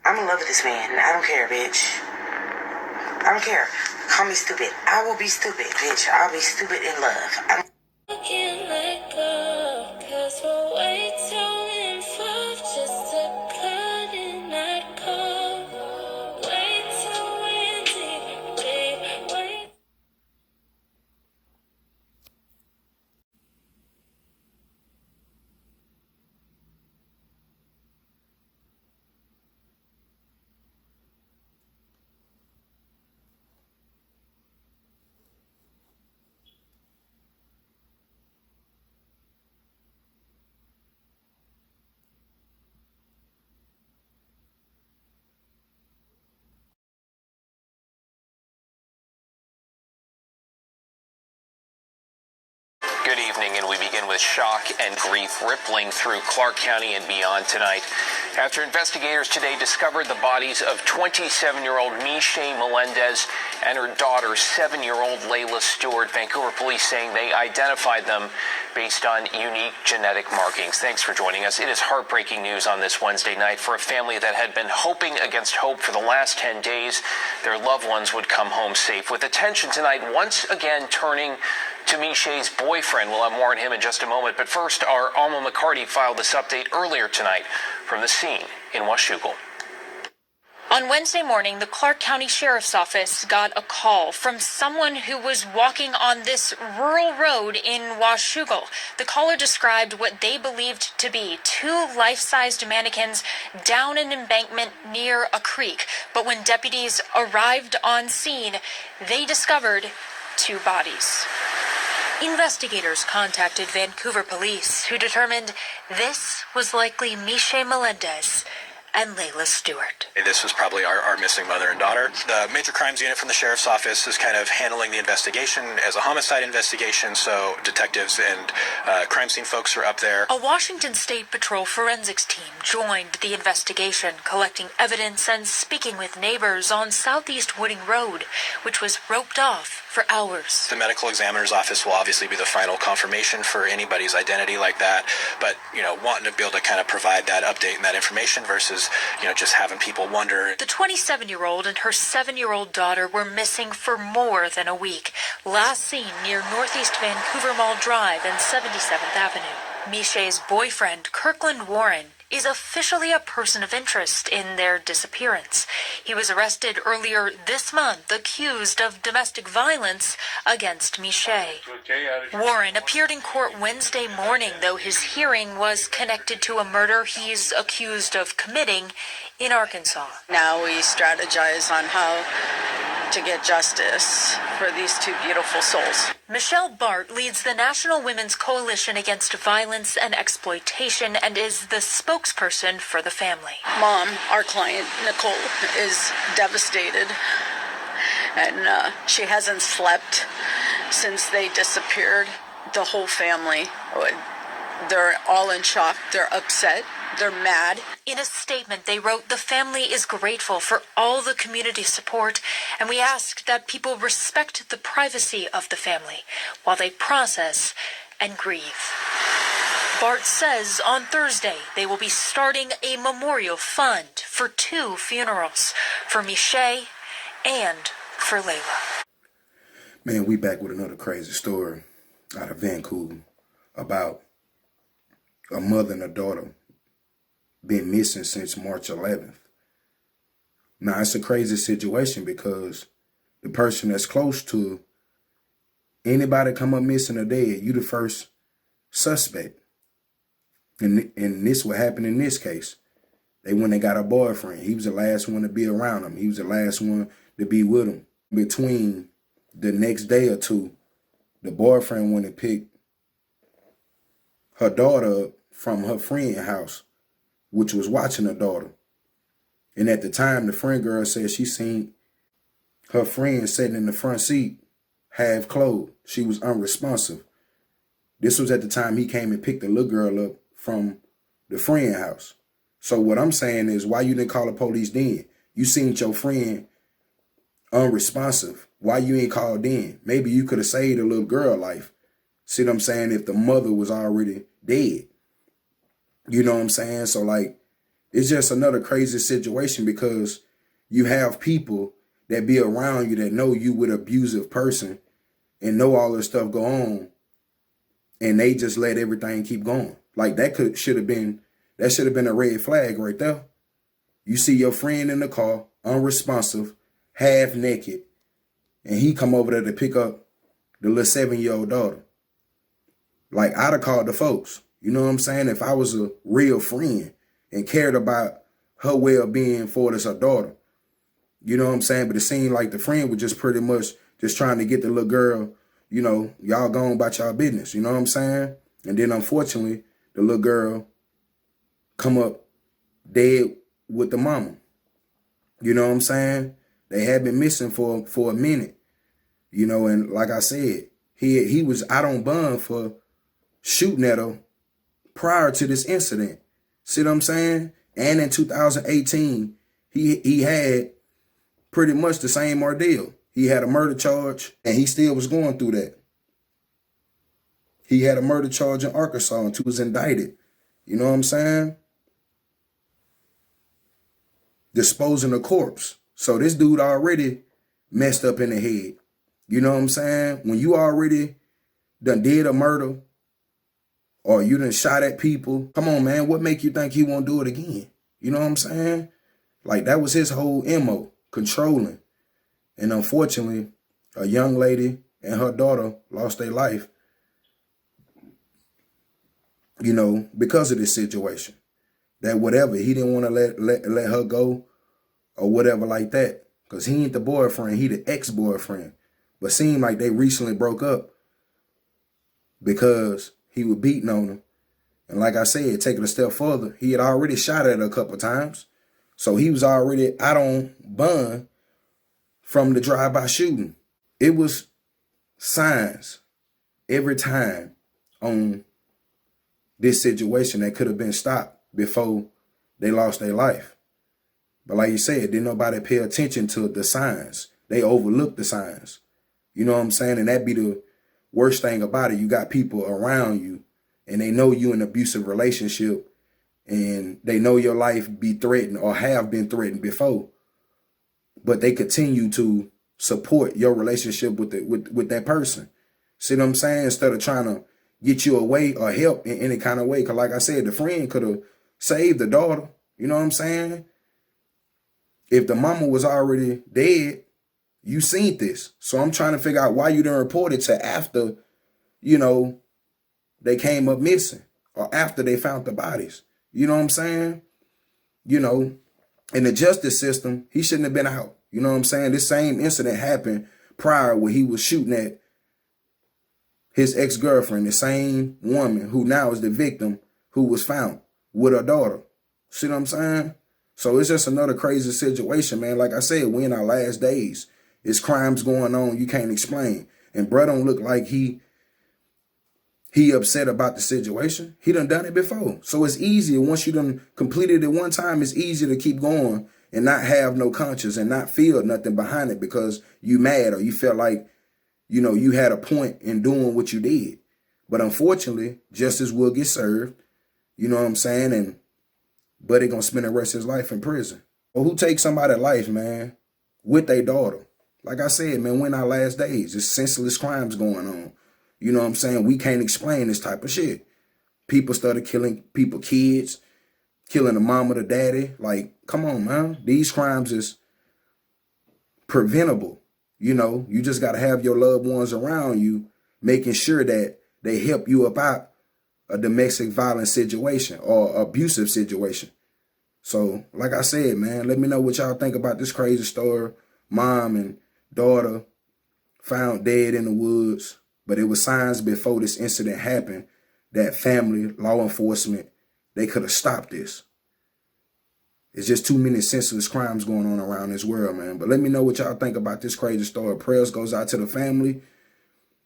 I'm in love with this man. I don't care, bitch. I don't care. Call me stupid. I will be stupid, bitch. I'll be stupid in love. I can't let go, 'cause we're way too involved just to cut in that cold. Way too in deep, way. Good evening, and we begin with shock and grief rippling through Clark County and beyond tonight after investigators today discovered the bodies of 27-year-old Meshay Melendez and her daughter, 7-year-old Layla Stewart. Vancouver police saying they identified them based on unique genetic markings. Thanks for joining us. It is heartbreaking news on this Wednesday night for a family that had been hoping against hope for the last 10 days their loved ones would come home safe, with attention tonight once again turning to Meshay's boyfriend. We'll have more on him in just a moment. But first, our Alma McCarty filed this update earlier tonight from the scene in Washougal. On Wednesday morning, the Clark County Sheriff's Office got a call from someone who was walking on this rural road in Washougal. The caller described what they believed to be two life-sized mannequins down an embankment near a creek. But when deputies arrived on scene, they discovered two bodies. Investigators contacted Vancouver police, who determined this was likely Meshay Melendez and Layla Stewart. This was probably our missing mother and daughter. The Major Crimes Unit from the Sheriff's Office is kind of handling the investigation as a homicide investigation, so detectives and crime scene folks are up there. A Washington State Patrol forensics team joined the investigation, collecting evidence and speaking with neighbors on Southeast Wooding Road, which was roped off for hours. The medical examiner's office will obviously be the final confirmation for anybody's identity like that, but, wanting to be able to kind of provide that update and that information versus, just having people wonder. The 27-year-old and her 7-year-old daughter were missing for more than a week, last seen near Northeast Vancouver Mall Drive and 77th Avenue. Meshay's boyfriend, Kirkland Warren, is officially a person of interest in their disappearance. He was arrested earlier this month, accused of domestic violence against Meshay. Warren appeared in court Wednesday morning, though his hearing was connected to a murder he's accused of committing in Arkansas. Now we strategize on how to get justice for these two beautiful souls. Michelle Bart leads the National Women's Coalition Against Violence and Exploitation and is the spokesperson for the family. Mom, our client, Nicole, is devastated, and she hasn't slept since they disappeared. The whole family, they're all in shock. They're upset. They're mad. In a statement, they wrote, "The family is grateful for all the community support, and we ask that people respect the privacy of the family while they process and grieve." Bart says on Thursday they will be starting a memorial fund for two funerals, for Meshay and for Layla. Man, we back with another crazy story out of Vancouver about a mother and a daughter been missing since March 11th. Now, it's a crazy situation because the person that's close to anybody come up missing or dead, you the first suspect. And this what happened in this case. They went and got a boyfriend. He was the last one to be around him. He was the last one to be with him. Between the next day or two, the boyfriend went and picked her daughter up from her friend's house, which was watching her daughter. And at the time, the friend girl said she seen her friend sitting in the front seat, half clothed. She was unresponsive. This was at the time he came and picked the little girl up from the friend house. So what I'm saying is, why you didn't call the police then? You seen your friend unresponsive. Why you ain't called then? Maybe you could have saved a little girl life. See what I'm saying? If the mother was already dead. You know what I'm saying? So, like, It's just another crazy situation because you have people that be around you that know you with an abusive person and know all this stuff go on, and they just let everything keep going. Like that should have been a red flag right there. You see your friend in the car, unresponsive, half naked, and he come over there to pick up the little 7-year-old daughter. Like, I'd have called the folks. You know what I'm saying? If I was a real friend and cared about her well-being for this her daughter. You know what I'm saying? But it seemed like the friend was just pretty much just trying to get the little girl, you know, y'all go on about y'all business. You know what I'm saying? And then, unfortunately, the little girl come up dead with the mama. You know what I'm saying? They had been missing for a minute. You know, and like I said, he was out on bond for shooting at her prior to this incident. See what I'm saying? And in 2018, he had pretty much the same ordeal. He had a murder charge, and he still was going through that. He had a murder charge in Arkansas, and he was indicted. You know what I'm saying? Disposing a corpse. So this dude already messed up in the head. You know what I'm saying? When you already done did a murder or you done shot at people, come on, man, what make you think he won't do it again? You know what I'm saying? Like, that was his whole MO, controlling. And unfortunately, a young lady and her daughter lost their life, you know, because of this situation. That whatever, he didn't want to let her go or whatever like that. Because he ain't the boyfriend, he the ex-boyfriend. But seemed like they recently broke up because he was beating on her. And like I said, taking a step further, he had already shot at her a couple of times. So he was already out on bond from the drive-by shooting. It was signs every time on this situation that could have been stopped before they lost their life. But like you said, didn't nobody pay attention to the signs. They overlooked the signs. You know what I'm saying? And that be the worst thing about it. You got people around you and they know you in an abusive relationship and they know your life be threatened or have been threatened before. But they continue to support your relationship with that person. See what I'm saying? Instead of trying to get you away or help in any kind of way. Because like I said, the friend could have saved the daughter. You know what I'm saying? If the mama was already dead, you seen this. So I'm trying to figure out why you didn't report it to after, you know, they came up missing or after they found the bodies. You know what I'm saying? You know, in the justice system, he shouldn't have been out. You know what I'm saying? This same incident happened prior where he was shooting at his ex-girlfriend, the same woman who now is the victim who was found with her daughter. See what I'm saying? So it's just another crazy situation, man. Like I said, we in our last days. It's crimes going on you can't explain. And bro don't look like he upset about the situation. He done it before. So it's easier. Once you done completed it one time, it's easier to keep going and not have no conscience and not feel nothing behind it because you mad or you felt like, you know, you had a point in doing what you did. But unfortunately, justice will get served. You know what I'm saying? And Buddy gonna spend the rest of his life in prison. Well, who takes somebody's life, man, with their daughter? Like I said, man, we're in our last days. It's senseless crimes going on. You know what I'm saying? We can't explain this type of shit. People started killing people, kids, killing the mama, the daddy. Like, come on, man. These crimes is preventable. You know, you just got to have your loved ones around you, making sure that they help you about a domestic violence situation or abusive situation. So, like I said, man, let me know what y'all think about this crazy story. Mom and daughter found dead in the woods, but it was signs before this incident happened that family, law enforcement, they could have stopped this. It's just too many senseless crimes going on around this world, man. But let me know what y'all think about this crazy story. Prayers goes out to the family,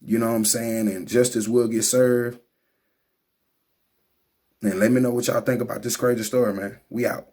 you know what I'm saying, and justice will get served. And let me know what y'all think about this crazy story, man. We out.